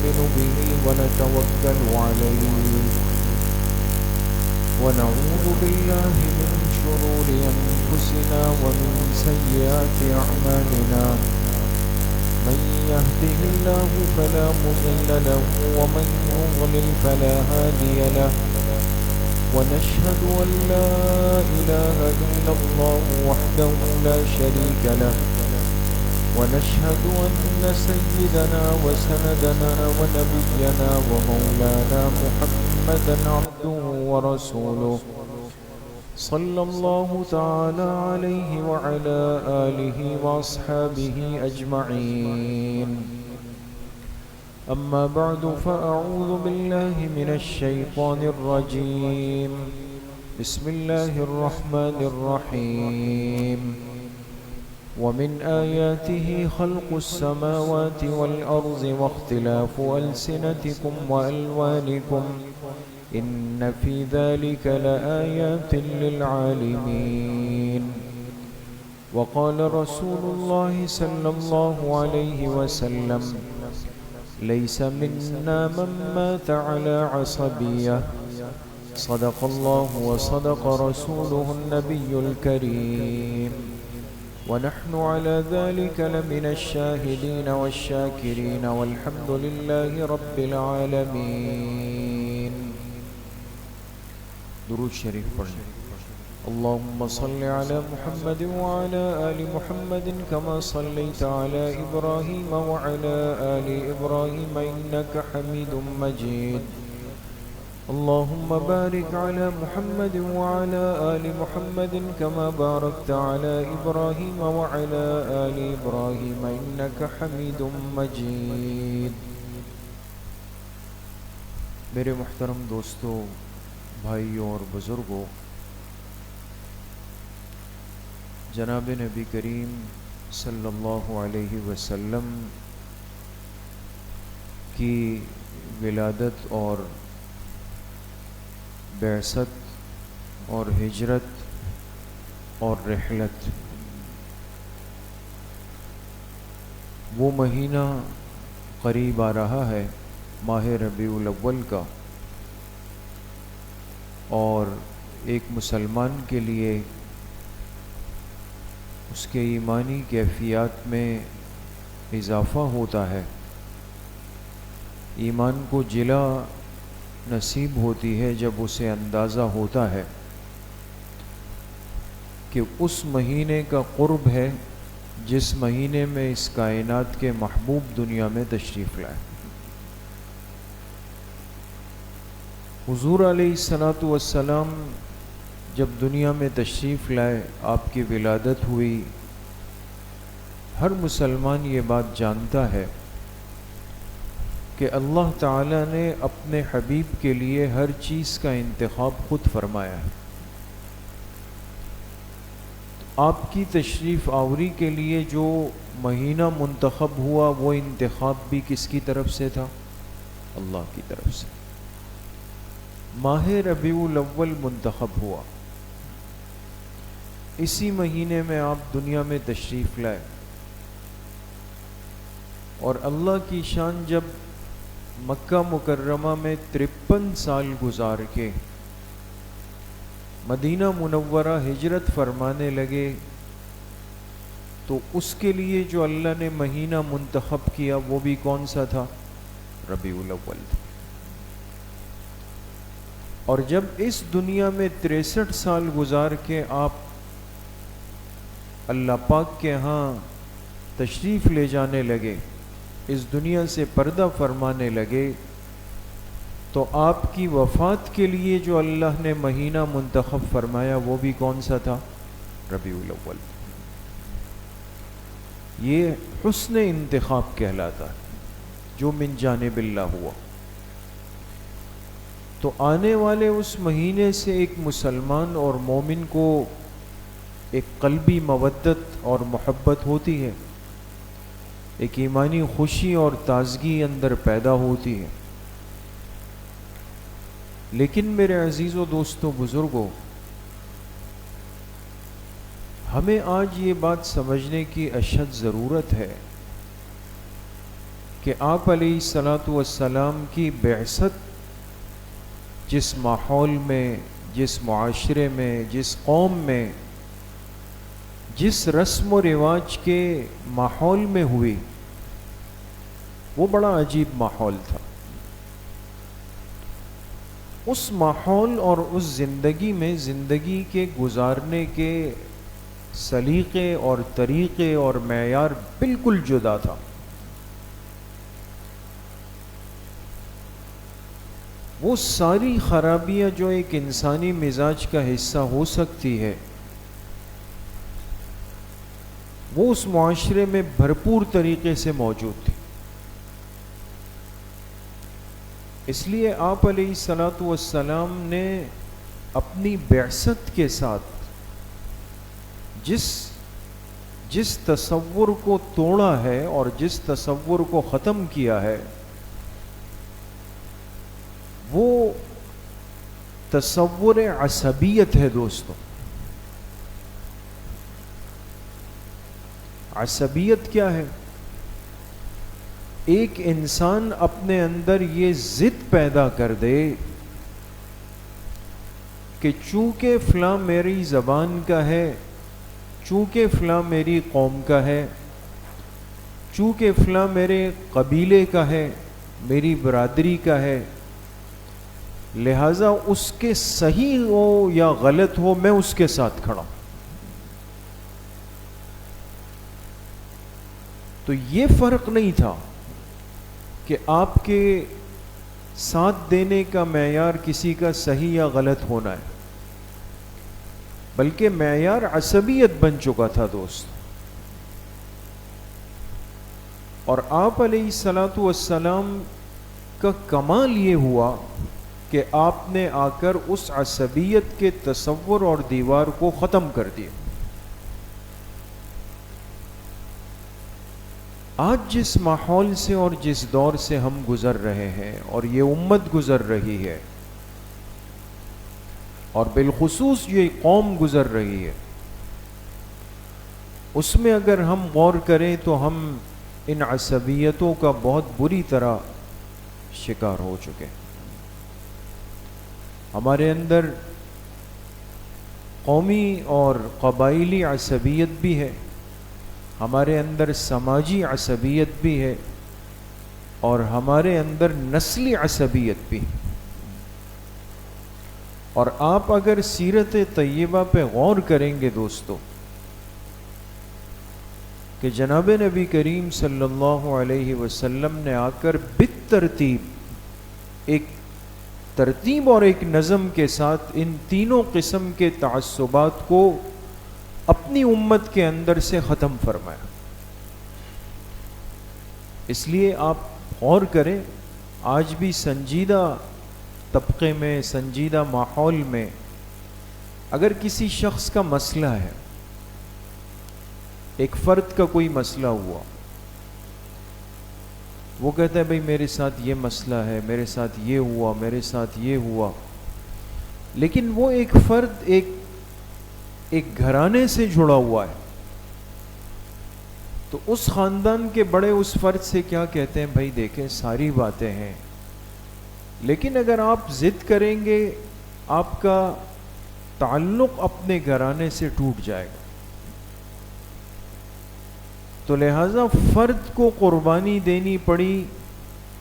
نؤمن به ونتوكل عليه ونعوذ بالله من شرور أنفسنا ومن سيئات أعمالنا من يهده الله فلا مضل له ومن يضلل فلا هادي له ونشهد أن لا إله إلا الله وحده لا شريك له ونشهد أن سيدنا وسندنا ونبينا ومولانا محمدا عبده ورسوله صلى الله تعالى عليه وعلى آله وأصحابه أجمعين أما بعد فأعوذ بالله من الشيطان الرجيم بسم الله الرحمن الرحيم ومن آياته خلق السماوات والأرض واختلاف ألسنتكم وألوانكم إن في ذلك لآيات للعالمين وقال رسول الله صلى الله عليه وسلم ليس منا من مات على عصبية صدق الله وصدق رسوله النبي الكريم ونحن على ذلك لمن الشاهدين والشاكرين والحمد لله رب العالمين. درود شریف پڑھیں. اللهم صل على محمد وعلى آل محمد كما صليت على إبراهيم وعلى آل إبراهيم إنك حميد مجيد. اللهم بارك على محمد وعلى آل محمد كما باركت على إبراهيم وعلى آل إبراهيم إنك حميد مجيد. میرے محترم دوستو، بھائیوں اور بزرگوں، جناب نبی کریم صلی اللہ علیہ وسلم کی ولادت اور بعثت اور ہجرت اور رحلت، وہ مہینہ قریب آ رہا ہے ماہ ربیع الاول کا، اور ایک مسلمان کے لیے اس کے ایمانی کیفیات میں اضافہ ہوتا ہے، ایمان کو جلا نصیب ہوتی ہے جب اسے اندازہ ہوتا ہے کہ اس مہینے کا قرب ہے جس مہینے میں اس کائنات کے محبوب دنیا میں تشریف لائے. حضور علیہ السلام جب دنیا میں تشریف لائے، آپ کی ولادت ہوئی، ہر مسلمان یہ بات جانتا ہے کہ اللہ تعالیٰ نے اپنے حبیب کے لیے ہر چیز کا انتخاب خود فرمایا ہے. آپ کی تشریف آوری کے لیے جو مہینہ منتخب ہوا، وہ انتخاب بھی کس کی طرف سے تھا؟ اللہ کی طرف سے. ماہ ربیع الاول منتخب ہوا، اسی مہینے میں آپ دنیا میں تشریف لائے، اور اللہ کی شان جب مکہ مکرمہ میں 53 سال گزار کے مدینہ منورہ ہجرت فرمانے لگے، تو اس کے لیے جو اللہ نے مہینہ منتخب کیا وہ بھی کون سا تھا؟ ربیع الاول تھا. اور جب اس دنیا میں 63 سال گزار کے آپ اللہ پاک کے ہاں تشریف لے جانے لگے، اس دنیا سے پردہ فرمانے لگے، تو آپ کی وفات کے لیے جو اللہ نے مہینہ منتخب فرمایا وہ بھی کون سا تھا؟ ربیع الاول. یہ حسن انتخاب کہلاتا ہے جو من جانب اللہ ہوا. تو آنے والے اس مہینے سے ایک مسلمان اور مومن کو ایک قلبی مودت اور محبت ہوتی ہے، ایک ایمانی خوشی اور تازگی اندر پیدا ہوتی ہے. لیکن میرے عزیز و دوستو بزرگوں، ہمیں آج یہ بات سمجھنے کی اشد ضرورت ہے کہ آپ علیہ الصلاۃ والسلام کی بعثت جس ماحول میں، جس معاشرے میں، جس قوم میں، جس رسم و رواج کے ماحول میں ہوئی، وہ بڑا عجیب ماحول تھا۔ اس ماحول اور اس زندگی میں زندگی کے گزارنے کے سلیقے اور طریقے اور معیار بالکل جدا تھا۔ وہ ساری خرابیاں جو ایک انسانی مزاج کا حصہ ہو سکتی ہے، وہ اس معاشرے میں بھرپور طریقے سے موجود تھی۔ اس لیے آپ علیہ الصلاۃ والسلام نے اپنی بعثت کے ساتھ جس تصور کو توڑا ہے اور جس تصور کو ختم کیا ہے، وہ تصور عصبیت ہے دوستو۔ عصبیت کیا ہے؟ ایک انسان اپنے اندر یہ ضد پیدا کر دے کہ چونکہ فلاں میری زبان کا ہے، چونکہ فلاں میری قوم کا ہے، چونکہ فلاں میرے قبیلے کا ہے، میری برادری کا ہے، لہذا اس کے صحیح ہو یا غلط ہو میں اس کے ساتھ کھڑا ہوں۔ تو یہ فرق نہیں تھا کہ آپ کے ساتھ دینے کا معیار کسی کا صحیح یا غلط ہونا ہے، بلکہ معیار عصبیت بن چکا تھا دوست۔ اور آپ علیہ الصلاۃ والسلام کا کمال یہ ہوا کہ آپ نے آ کر اس عصبیت کے تصور اور دیوار کو ختم کر دیا۔ آج جس ماحول سے اور جس دور سے ہم گزر رہے ہیں اور یہ امت گزر رہی ہے، اور بالخصوص یہ قوم گزر رہی ہے، اس میں اگر ہم غور کریں تو ہم ان عصبیتوں کا بہت بری طرح شکار ہو چکے۔ ہمارے اندر قومی اور قبائلی عصبیت بھی ہے، ہمارے اندر سماجی عصبیت بھی ہے، اور ہمارے اندر نسلی عصبیت بھی۔ اور آپ اگر سیرت طیبہ پہ غور کریں گے دوستو، کہ جناب نبی کریم صلی اللہ علیہ وسلم نے آ کر بالترتیب ایک ترتیب اور ایک نظم کے ساتھ ان تینوں قسم کے تعصبات کو اپنی امت کے اندر سے ختم فرمایا۔ اس لیے آپ غور کریں، آج بھی سنجیدہ طبقے میں، سنجیدہ ماحول میں اگر کسی شخص کا مسئلہ ہے، ایک فرد کا کوئی مسئلہ ہوا، وہ کہتا ہے بھئی میرے ساتھ یہ مسئلہ ہے، میرے ساتھ یہ ہوا، میرے ساتھ یہ ہوا، لیکن وہ ایک فرد ایک گھرانے سے جڑا ہوا ہے، تو اس خاندان کے بڑے اس فرد سے کیا کہتے ہیں، بھائی دیکھیں ساری باتیں ہیں، لیکن اگر آپ ضد کریں گے آپ کا تعلق اپنے گھرانے سے ٹوٹ جائے گا، تو لہٰذا فرد کو قربانی دینی پڑی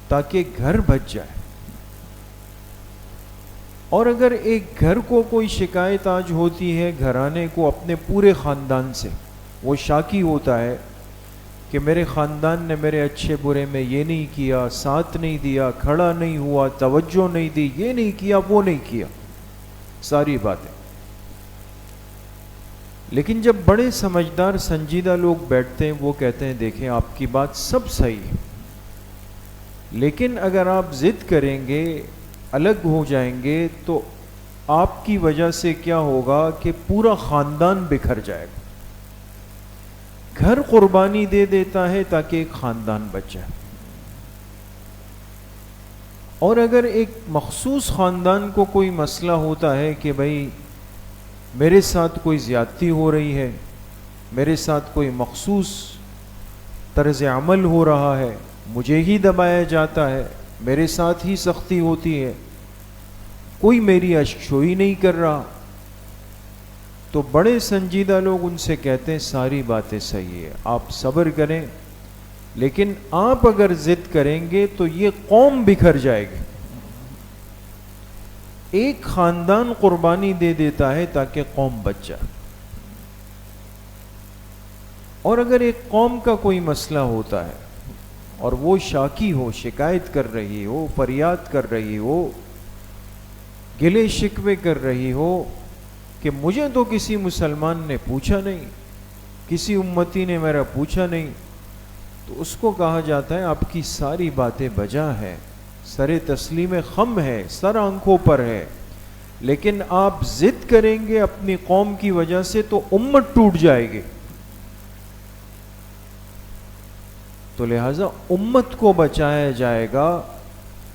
تاکہ گھر بچ جائے۔ اور اگر ایک گھر کو کوئی شکایت آج ہوتی ہے گھرانے کو اپنے پورے خاندان سے، وہ شاکی ہوتا ہے کہ میرے خاندان نے میرے اچھے برے میں یہ نہیں کیا، ساتھ نہیں دیا، کھڑا نہیں ہوا، توجہ نہیں دی، یہ نہیں کیا، وہ نہیں کیا، ساری باتیں۔ لیکن جب بڑے سمجھدار سنجیدہ لوگ بیٹھتے ہیں، وہ کہتے ہیں دیکھیں آپ کی بات سب صحیح ہے، لیکن اگر آپ ضد کریں گے، الگ ہو جائیں گے، تو آپ کی وجہ سے کیا ہوگا کہ پورا خاندان بکھر جائے گا۔ گھر قربانی دے دیتا ہے تاکہ ایک خاندان بچ جائے، اور اگر ایک مخصوص خاندان کو کوئی مسئلہ ہوتا ہے کہ بھئی میرے ساتھ کوئی زیادتی ہو رہی ہے، میرے ساتھ کوئی مخصوص طرز عمل ہو رہا ہے، مجھے ہی دبایا جاتا ہے، میرے ساتھ ہی سختی ہوتی ہے، کوئی میری اشکشوئی نہیں کر رہا. تو بڑے سنجیدہ لوگ ان سے کہتے ہیں ساری باتیں صحیح ہے، آپ صبر کریں، لیکن آپ اگر ضد کریں گے تو یہ قوم بکھر جائے گی. ایک خاندان قربانی دے دیتا ہے تاکہ قوم بچ جائے. اور اگر ایک قوم کا کوئی مسئلہ ہوتا ہے اور وہ شاکی ہو، شکایت کر رہی ہو، فریاد کر رہی ہو، گلے شکوے کر رہی ہو کہ مجھے تو کسی مسلمان نے پوچھا نہیں، کسی امتی نے میرا پوچھا نہیں، تو اس کو کہا جاتا ہے آپ کی ساری باتیں بجا ہے، سر تسلیم خم ہے، سر آنکھوں پر ہے، لیکن آپ ضد کریں گے اپنی قوم کی وجہ سے تو امت ٹوٹ جائے گی. تو لہٰذا امت کو بچایا جائے گا،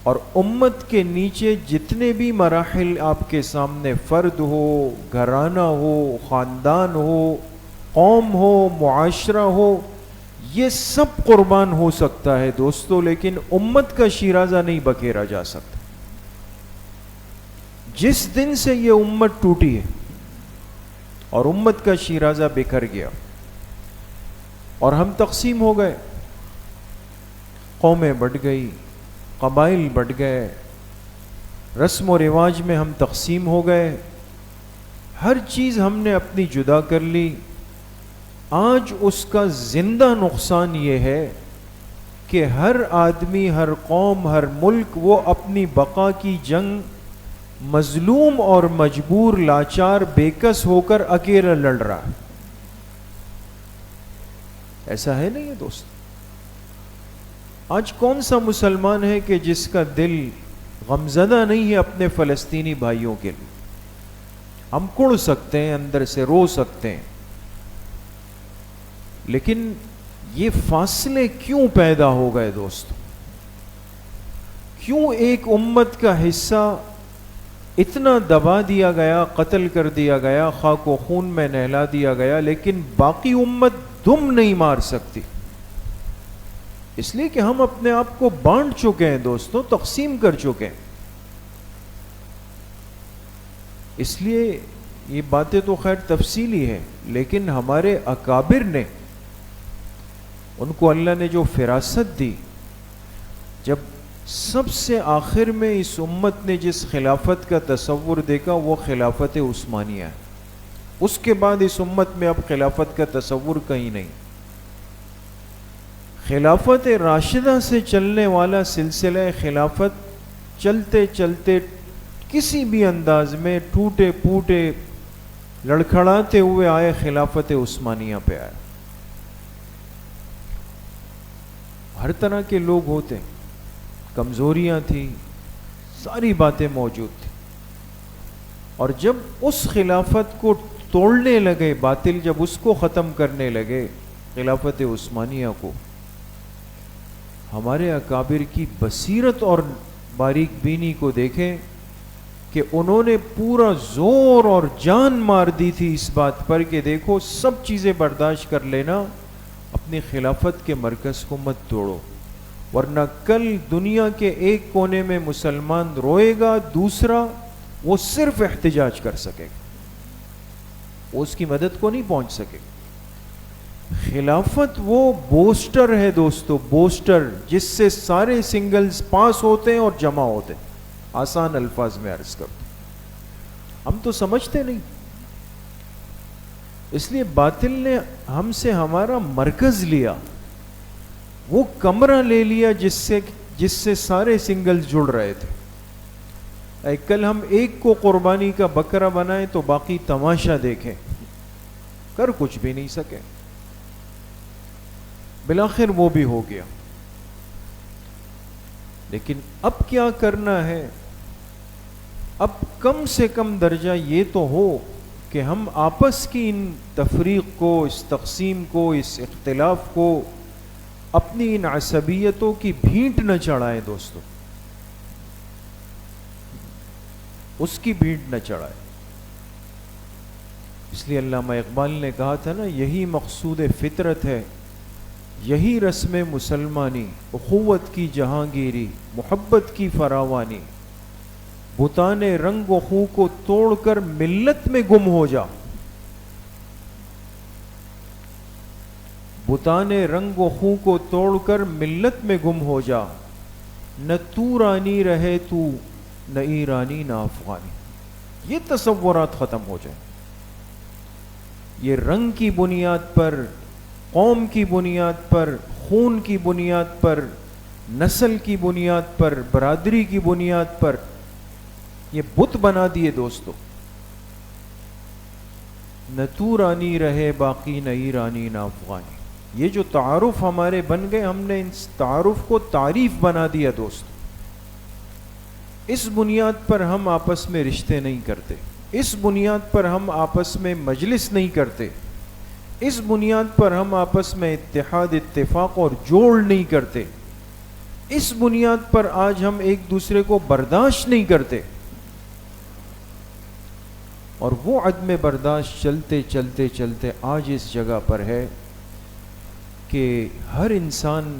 اور امت کے نیچے جتنے بھی مراحل آپ کے سامنے، فرد ہو، گھرانہ ہو، خاندان ہو، قوم ہو، معاشرہ ہو، یہ سب قربان ہو سکتا ہے دوستو، لیکن امت کا شیرازہ نہیں بکھیرا جا سکتا. جس دن سے یہ امت ٹوٹی ہے اور امت کا شیرازہ بکھر گیا اور ہم تقسیم ہو گئے، قومیں بٹ گئی، قبائل بٹ گئے، رسم و رواج میں ہم تقسیم ہو گئے، ہر چیز ہم نے اپنی جدا کر لی. آج اس کا زندہ نقصان یہ ہے کہ ہر آدمی، ہر قوم، ہر ملک وہ اپنی بقا کی جنگ مظلوم اور مجبور، لاچار، بےکس ہو کر اکیلا لڑ رہا ہے. ایسا ہے نہیں ہے دوست؟ آج کون سا مسلمان ہے کہ جس کا دل غمزدہ نہیں ہے اپنے فلسطینی بھائیوں کے لیے؟ ہم کڑ سکتے ہیں، اندر سے رو سکتے ہیں، لیکن یہ فاصلے کیوں پیدا ہو گئے دوستو؟ کیوں ایک امت کا حصہ اتنا دبا دیا گیا، قتل کر دیا گیا، خاک و خون میں نہلا دیا گیا، لیکن باقی امت دم نہیں مار سکتی؟ اس لیے کہ ہم اپنے آپ کو بانٹ چکے ہیں دوستو، تقسیم کر چکے ہیں. اس لیے یہ باتیں تو خیر تفصیلی ہیں، لیکن ہمارے اکابر نے، ان کو اللہ نے جو فراست دی، جب سب سے آخر میں اس امت نے جس خلافت کا تصور دیکھا وہ خلافت عثمانیہ ہے. اس کے بعد اس امت میں اب خلافت کا تصور کہیں نہیں. خلافت راشدہ سے چلنے والا سلسلہ خلافت چلتے چلتے کسی بھی انداز میں ٹوٹے پوٹے لڑکھڑاتے ہوئے آئے، خلافت عثمانیہ پہ آئے. ہر طرح کے لوگ ہوتے، کمزوریاں تھیں، ساری باتیں موجود تھیں، اور جب اس خلافت کو توڑنے لگے باطل، جب اس کو ختم کرنے لگے خلافت عثمانیہ کو، ہمارے اکابر کی بصیرت اور باریک بینی کو دیکھیں کہ انہوں نے پورا زور اور جان مار دی تھی اس بات پر کہ دیکھو سب چیزیں برداشت کر لینا، اپنی خلافت کے مرکز کو مت توڑو، ورنہ کل دنیا کے ایک کونے میں مسلمان روئے گا، دوسرا وہ صرف احتجاج کر سکے گا، وہ اس کی مدد کو نہیں پہنچ سکے گا. خلافت وہ بوسٹر ہے دوستو، بوسٹر، جس سے سارے سنگلز پاس ہوتے ہیں اور جمع ہوتے ہیں. آسان الفاظ میں عرض کرتا ہوں، ہم تو سمجھتے نہیں. اس لیے باطل نے ہم سے ہمارا مرکز لیا، وہ کمرہ لے لیا جس سے سارے سنگلز جڑ رہے تھے. کل ہم ایک کو قربانی کا بکرا بنائیں تو باقی تماشا دیکھیں، کر کچھ بھی نہیں سکے. بالآخر وہ بھی ہو گیا. لیکن اب کیا کرنا ہے؟ اب کم سے کم درجہ یہ تو ہو کہ ہم آپس کی ان تفریق کو، اس تقسیم کو، اس اختلاف کو، اپنی ان عصبیتوں کی بھینٹ نہ چڑھائیں دوستو، اس کی بھینٹ نہ چڑھائیں. اس لیے علامہ اقبال نے کہا تھا نا، یہی مقصود فطرت ہے یہی رسم مسلمانی، اخوت کی جہانگیری، محبت کی فراوانی، بتان رنگ و خو کو توڑ کر ملت میں گم ہو جا، بتان رنگ و خو کو توڑ کر ملت میں گم ہو جا، نہ تو رانی رہے تو نہ ایرانی نہ افغانی. یہ تصورات ختم ہو جائیں. یہ رنگ کی بنیاد پر، قوم کی بنیاد پر، خون کی بنیاد پر، نسل کی بنیاد پر، برادری کی بنیاد پر یہ بت بنا دیے دوستو. نہ تو رانی رہے باقی نہ ایرانی نہ افغانی. یہ جو تعارف ہمارے بن گئے، ہم نے اس تعارف کو تعریف بنا دیا دوستو. اس بنیاد پر ہم آپس میں رشتے نہیں کرتے، اس بنیاد پر ہم آپس میں مجلس نہیں کرتے، اس بنیاد پر ہم آپس میں اتحاد، اتفاق اور جوڑ نہیں کرتے، اس بنیاد پر آج ہم ایک دوسرے کو برداشت نہیں کرتے. اور وہ عدم برداشت چلتے چلتے چلتے آج اس جگہ پر ہے کہ ہر انسان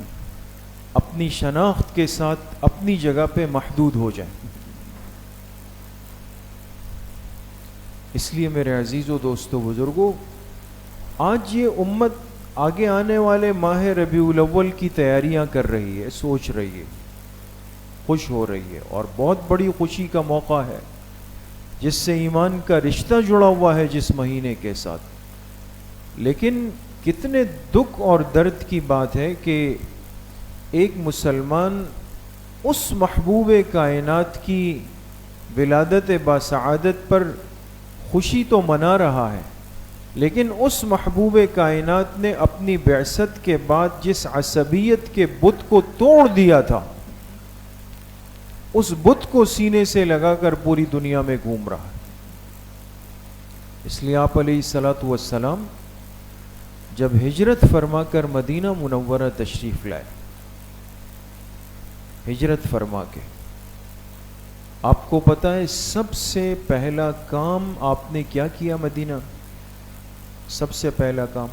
اپنی شناخت کے ساتھ اپنی جگہ پہ محدود ہو جائے. اس لیے میرے عزیزو، دوستو، بزرگو، آج یہ امت آگے آنے والے ماہ ربیع الاول کی تیاریاں کر رہی ہے، سوچ رہی ہے، خوش ہو رہی ہے، اور بہت بڑی خوشی کا موقع ہے جس سے ایمان کا رشتہ جڑا ہوا ہے جس مہینے کے ساتھ. لیکن کتنے دکھ اور درد کی بات ہے کہ ایک مسلمان اس محبوب کائنات کی ولادت باسعادت پر خوشی تو منا رہا ہے، لیکن اس محبوب کائنات نے اپنی بعثت کے بعد جس عصبیت کے بت کو توڑ دیا تھا، اس بت کو سینے سے لگا کر پوری دنیا میں گھوم رہا ہے. اس لیے آپ علیہ الصلوۃ والسلام جب ہجرت فرما کر مدینہ منورہ تشریف لائے، ہجرت فرما کے، آپ کو پتہ ہے سب سے پہلا کام آپ نے کیا کیا مدینہ؟ سب سے پہلا کام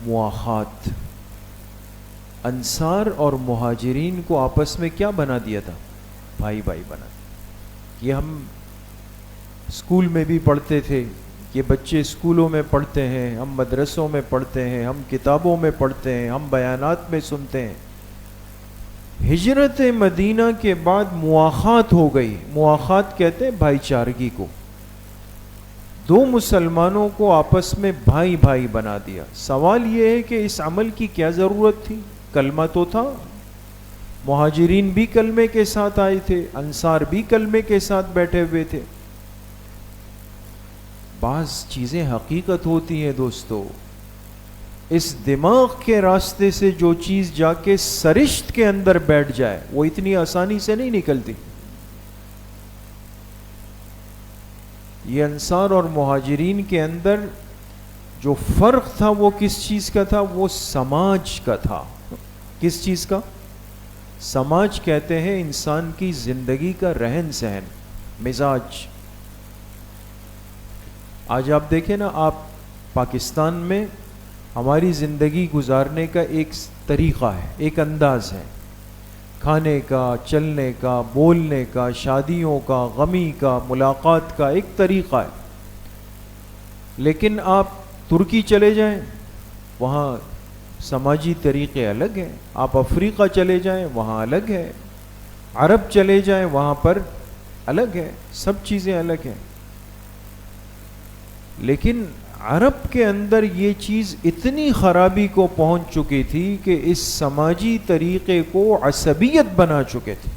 مواخات. انصار اور مہاجرین کو آپس میں کیا بنا دیا تھا؟ بھائی بھائی بنا دیا. یہ ہم اسکول میں بھی پڑھتے تھے، یہ بچے اسکولوں میں پڑھتے ہیں، ہم مدرسوں میں پڑھتے ہیں، ہم کتابوں میں پڑھتے ہیں، ہم بیانات میں سنتے ہیں. ہجرت مدینہ کے بعد مواخات ہو گئی. مواخات کہتے ہیں بھائی چارگی کو. دو مسلمانوں کو آپس میں بھائی بھائی بنا دیا. سوال یہ ہے کہ اس عمل کی کیا ضرورت تھی؟ کلمہ تو تھا، مہاجرین بھی کلمے کے ساتھ آئے تھے، انصار بھی کلمے کے ساتھ بیٹھے ہوئے تھے. بعض چیزیں حقیقت ہوتی ہیں دوستو. اس دماغ کے راستے سے جو چیز جا کے سرشت کے اندر بیٹھ جائے وہ اتنی آسانی سے نہیں نکلتی. یہ انصار اور مہاجرین کے اندر جو فرق تھا وہ کس چیز کا تھا؟ وہ سماج کا تھا. کس چیز کا؟ سماج کہتے ہیں انسان کی زندگی کا رہن سہن، مزاج. آج آپ دیکھیں نا، آپ پاکستان میں ہماری زندگی گزارنے کا ایک طریقہ ہے، ایک انداز ہے، کھانے کا، چلنے کا، بولنے کا، شادیوں کا، غمی کا، ملاقات کا ایک طریقہ ہے. لیکن آپ ترکی چلے جائیں، وہاں سماجی طریقے الگ ہیں. آپ افریقہ چلے جائیں، وہاں الگ ہے. عرب چلے جائیں، وہاں پر الگ ہے. سب چیزیں الگ ہیں. لیکن عرب کے اندر یہ چیز اتنی خرابی کو پہنچ چکی تھی کہ اس سماجی طریقے کو عصبیت بنا چکے تھے.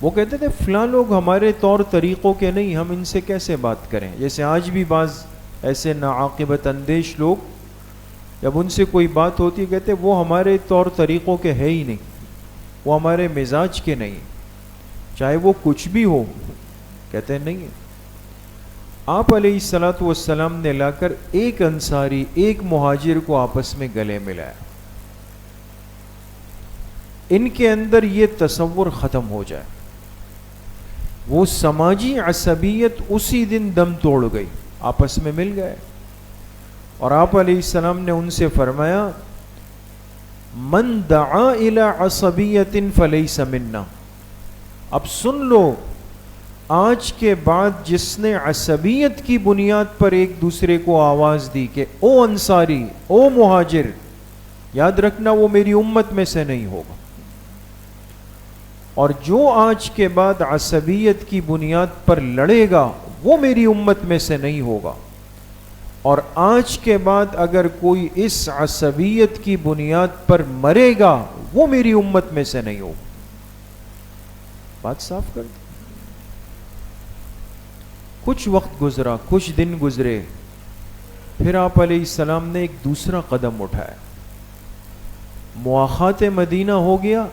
وہ کہتے تھے فلاں لوگ ہمارے طور طریقوں کے نہیں، ہم ان سے کیسے بات کریں. جیسے آج بھی بعض ایسے ناعاقبت اندیش لوگ، جب ان سے کوئی بات ہوتی ہے کہتے وہ ہمارے طور طریقوں کے ہے ہی نہیں، وہ ہمارے مزاج کے نہیں، چاہے وہ کچھ بھی ہو. کہتے نہیں ہیں. آپ علیہ الصلوۃ والسلام نے لا کر ایک انصاری، ایک مہاجر کو آپس میں گلے ملایا. ان کے اندر یہ تصور ختم ہو جائے. وہ سماجی عصبیت اسی دن دم توڑ گئی، آپس میں مل گئے. اور آپ علیہ السلام نے ان سے فرمایا من دعا الی عصبیۃ فلیس منا. اب سن لو، آج کے بعد جس نے عصبیت کی بنیاد پر ایک دوسرے کو آواز دی کہ او انصاری، او مہاجر، یاد رکھنا وہ میری امت میں سے نہیں ہوگا. اور جو آج کے بعد عصبیت کی بنیاد پر لڑے گا وہ میری امت میں سے نہیں ہوگا. اور آج کے بعد اگر کوئی اس عصبیت کی بنیاد پر مرے گا وہ میری امت میں سے نہیں ہوگا. بات صاف کر دی. کچھ وقت گزرا، کچھ دن گزرے، پھر آپ علیہ السلام نے ایک دوسرا قدم اٹھایا. مواخات مدینہ ہو گیا،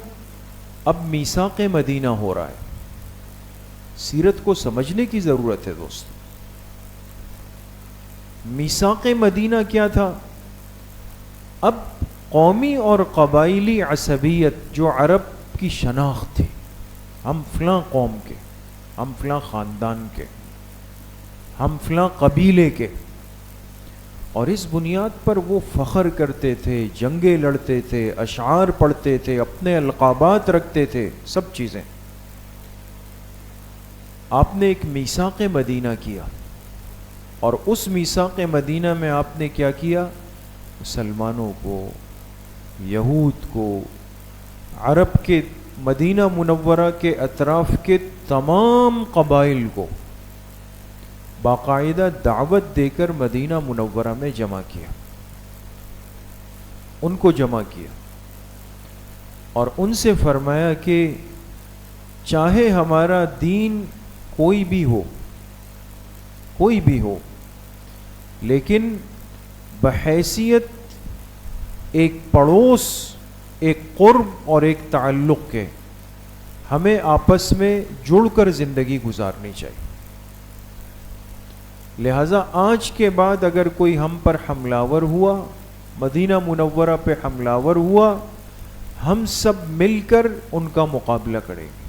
اب میثاق مدینہ ہو رہا ہے. سیرت کو سمجھنے کی ضرورت ہے دوست. میثاق مدینہ کیا تھا؟ اب قومی اور قبائلی عصبیت جو عرب کی شناخت تھی، ہم فلاں قوم کے، ہم فلاں خاندان کے، ہم فلاں قبیلے کے، اور اس بنیاد پر وہ فخر کرتے تھے، جنگیں لڑتے تھے، اشعار پڑھتے تھے، اپنے القابات رکھتے تھے، سب چیزیں. آپ نے ایک میثاق مدینہ کیا، اور اس میثاق مدینہ میں آپ نے کیا کیا؟ مسلمانوں کو، یہود کو، عرب کے مدینہ منورہ کے اطراف کے تمام قبائل کو باقاعدہ دعوت دے کر مدینہ منورہ میں جمع کیا. ان کو جمع کیا اور ان سے فرمایا کہ چاہے ہمارا دین کوئی بھی ہو، کوئی بھی ہو، لیکن بحیثیت ایک پڑوس، ایک قرب اور ایک تعلق کے ہمیں آپس میں جڑ کر زندگی گزارنی چاہیے. لہذا آج کے بعد اگر کوئی ہم پر حملہ ہوا، مدینہ منورہ پہ حملہ ہوا، ہم سب مل کر ان کا مقابلہ کریں گے.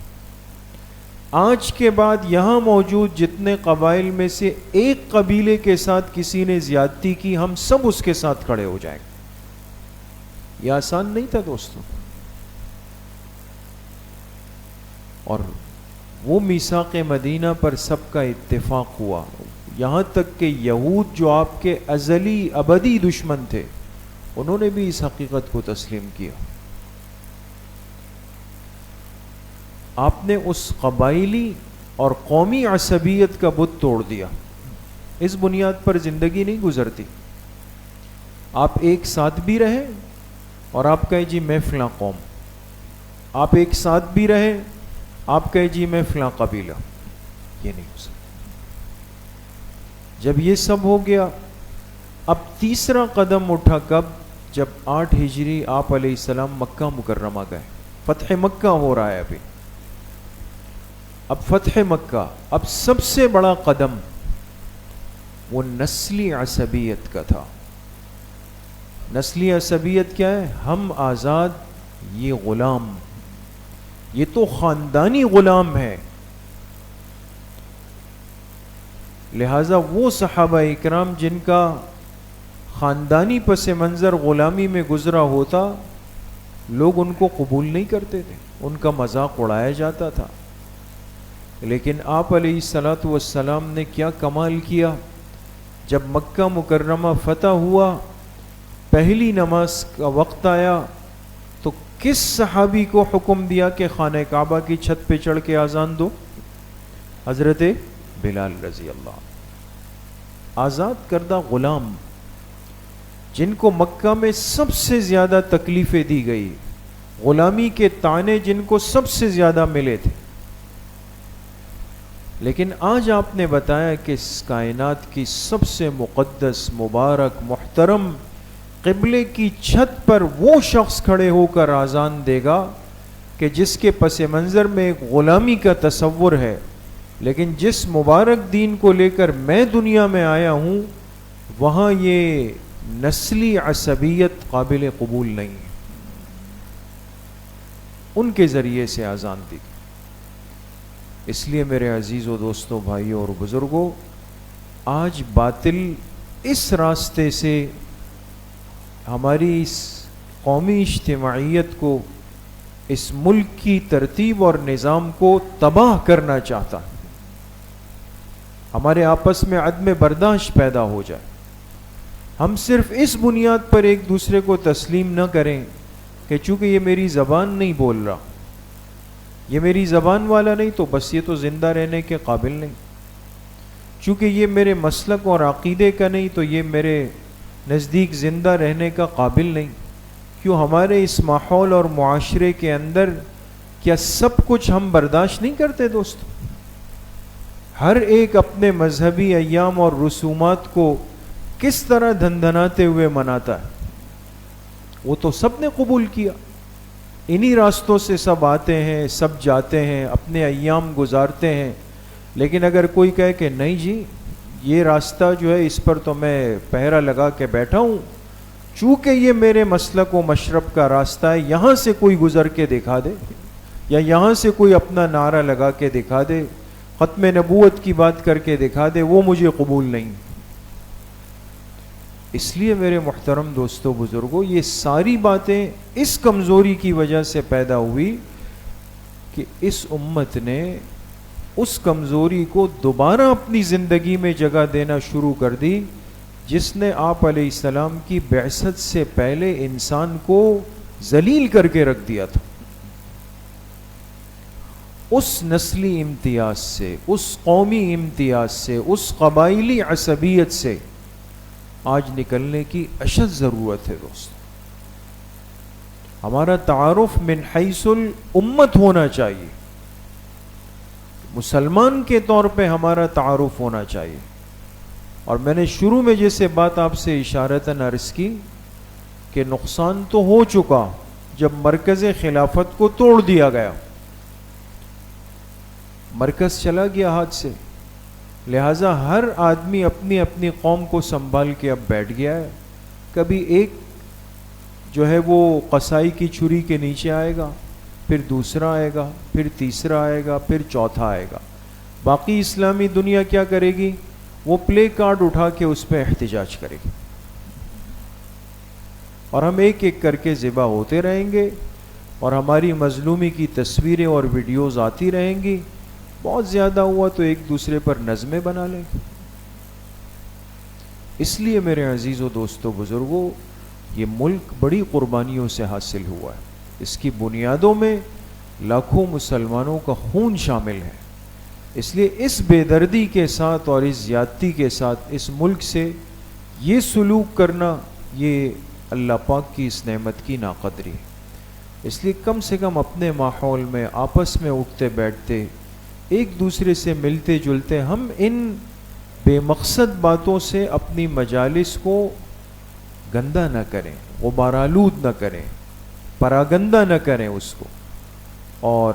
آج کے بعد یہاں موجود جتنے قبائل میں سے ایک قبیلے کے ساتھ کسی نے زیادتی کی، ہم سب اس کے ساتھ کھڑے ہو جائیں گے. یہ آسان نہیں تھا دوستوں. اور وہ میثاق مدینہ پر سب کا اتفاق ہوا، یہاں تک کہ یہود جو آپ کے ازلی ابدی دشمن تھے، انہوں نے بھی اس حقیقت کو تسلیم کیا. آپ نے اس قبائلی اور قومی عصبیت کا بت توڑ دیا. اس بنیاد پر زندگی نہیں گزرتی. آپ ایک ساتھ بھی رہے اور آپ کہے جی میں فلاں قوم، آپ ایک ساتھ بھی رہے، آپ کہے جی میں فلاں قبیلہ. یہ نہیں ہو سکتا. جب یہ سب ہو گیا، اب تیسرا قدم اٹھا کب؟ جب 8 ہجری آپ علیہ السلام مکہ مکرمہ گئے. فتح مکہ ہو رہا ہے ابھی. اب فتح مکہ، اب سب سے بڑا قدم وہ نسلی عصبیت کا تھا. نسلی عصبیت کیا ہے؟ ہم آزاد، یہ غلام، یہ تو خاندانی غلام ہے. لہذا وہ صحابہ اکرام جن کا خاندانی پس منظر غلامی میں گزرا ہوتا، لوگ ان کو قبول نہیں کرتے تھے، ان کا مذاق اڑایا جاتا تھا. لیکن آپ علیہ الصلاۃ والسلام نے کیا کمال کیا؟ جب مکہ مکرمہ فتح ہوا، پہلی نماز کا وقت آیا تو کس صحابی کو حکم دیا کہ خانہ کعبہ کی چھت پہ چڑھ کے اذان دو؟ حضرت بلال رضی اللہ. آزاد کردہ غلام جن کو مکہ میں سب سے زیادہ تکلیفیں دی گئی، غلامی کے طعنے جن کو سب سے زیادہ ملے تھے. لیکن آج آپ نے بتایا کہ اس کائنات کی سب سے مقدس، مبارک، محترم قبلے کی چھت پر وہ شخص کھڑے ہو کر اذان دے گا کہ جس کے پس منظر میں ایک غلامی کا تصور ہے، لیکن جس مبارک دین کو لے کر میں دنیا میں آیا ہوں وہاں یہ نسلی عصبیت قابل قبول نہیں ہے. ان کے ذریعے سے اذان دی. اس لیے میرے عزیز و دوستوں، بھائیوں اور بزرگوں، آج باطل اس راستے سے ہماری اس قومی اجتماعیت کو، اس ملک کی ترتیب اور نظام کو تباہ کرنا چاہتا ہے۔ ہمارے آپس میں عدم برداشت پیدا ہو جائے، ہم صرف اس بنیاد پر ایک دوسرے کو تسلیم نہ کریں کہ چونکہ یہ میری زبان نہیں بول رہا، یہ میری زبان والا نہیں تو بس یہ تو زندہ رہنے کے قابل نہیں، چونکہ یہ میرے مسلک اور عقیدے کا نہیں تو یہ میرے نزدیک زندہ رہنے کا قابل نہیں۔ کیوں ہمارے اس ماحول اور معاشرے کے اندر کیا سب کچھ ہم برداشت نہیں کرتے دوستو؟ ہر ایک اپنے مذہبی ایام اور رسومات کو کس طرح دھندناتے ہوئے مناتا ہے، وہ تو سب نے قبول کیا، انہی راستوں سے سب آتے ہیں، سب جاتے ہیں، اپنے ایام گزارتے ہیں۔ لیکن اگر کوئی کہے کہ نہیں جی یہ راستہ جو ہے اس پر تو میں پہرا لگا کے بیٹھا ہوں، چونکہ یہ میرے مسلک و مشرب کا راستہ ہے، یہاں سے کوئی گزر کے دکھا دے یا یہاں سے کوئی اپنا نعرہ لگا کے دکھا دے، ختم نبوت کی بات کر کے دکھا دے، وہ مجھے قبول نہیں۔ اس لیے میرے محترم دوستو بزرگوں، یہ ساری باتیں اس کمزوری کی وجہ سے پیدا ہوئی کہ اس امت نے اس کمزوری کو دوبارہ اپنی زندگی میں جگہ دینا شروع کر دی جس نے آپ علیہ السلام کی بعثت سے پہلے انسان کو ذلیل کر کے رکھ دیا تھا۔ اس نسلی امتیاز سے، اس قومی امتیاز سے، اس قبائلی عصبیت سے آج نکلنے کی اشد ضرورت ہے دوست۔ ہمارا تعارف من حیث الامت ہونا چاہیے، مسلمان کے طور پہ ہمارا تعارف ہونا چاہیے۔ اور میں نے شروع میں جیسے بات آپ سے اشارتاً عرض کی کہ نقصان تو ہو چکا جب مرکز خلافت کو توڑ دیا گیا، مرکز چلا گیا ہاتھ سے، لہٰذا ہر آدمی اپنی اپنی قوم کو سنبھال کے اب بیٹھ گیا ہے۔ کبھی ایک جو ہے وہ قصائی کی چھری کے نیچے آئے گا، پھر دوسرا آئے گا، پھر تیسرا آئے گا، پھر چوتھا آئے گا۔ باقی اسلامی دنیا کیا کرے گی؟ وہ پلے کارڈ اٹھا کے اس پہ احتجاج کرے گی، اور ہم ایک ایک کر کے ذبح ہوتے رہیں گے، اور ہماری مظلومی کی تصویریں اور ویڈیوز آتی رہیں گی۔ بہت زیادہ ہوا تو ایک دوسرے پر نظمیں بنا لیں گے۔ اس لیے میرے عزیز و دوستو بزرگوں، یہ ملک بڑی قربانیوں سے حاصل ہوا ہے، اس کی بنیادوں میں لاکھوں مسلمانوں کا خون شامل ہے۔ اس لیے اس بے دردی کے ساتھ اور اس زیادتی کے ساتھ اس ملک سے یہ سلوک کرنا، یہ اللہ پاک کی اس نعمت کی ناقدری ہے۔ اس لیے کم سے کم اپنے ماحول میں آپس میں اٹھتے بیٹھتے، ایک دوسرے سے ملتے جلتے، ہم ان بے مقصد باتوں سے اپنی مجالس کو گندہ نہ کریں، غبارآلود نہ کریں، پراگندہ نہ کریں اس کو، اور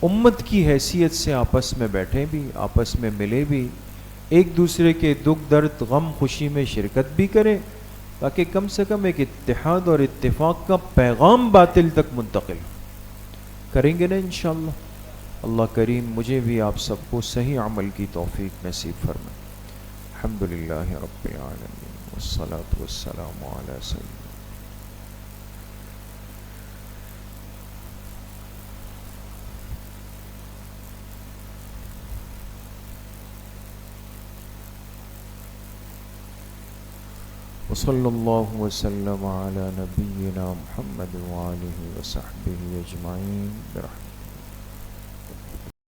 امت کی حیثیت سے آپس میں بیٹھیں بھی، آپس میں ملے بھی، ایک دوسرے کے دکھ درد غم خوشی میں شرکت بھی کریں، تاکہ کم سے کم ایک اتحاد اور اتفاق کا پیغام باطل تک منتقل کریں گے نا انشاءاللہ۔ اللہ کریم مجھے بھی آپ سب کو صحیح عمل کی توفیق نصیب فرمائے۔ الحمدللہ رب العالمین والصلاة والسلام علی سیدنا وصلی اللہ وسلم علی نبینا محمد وآلہ وصحبہ اجمعین برحمتہ۔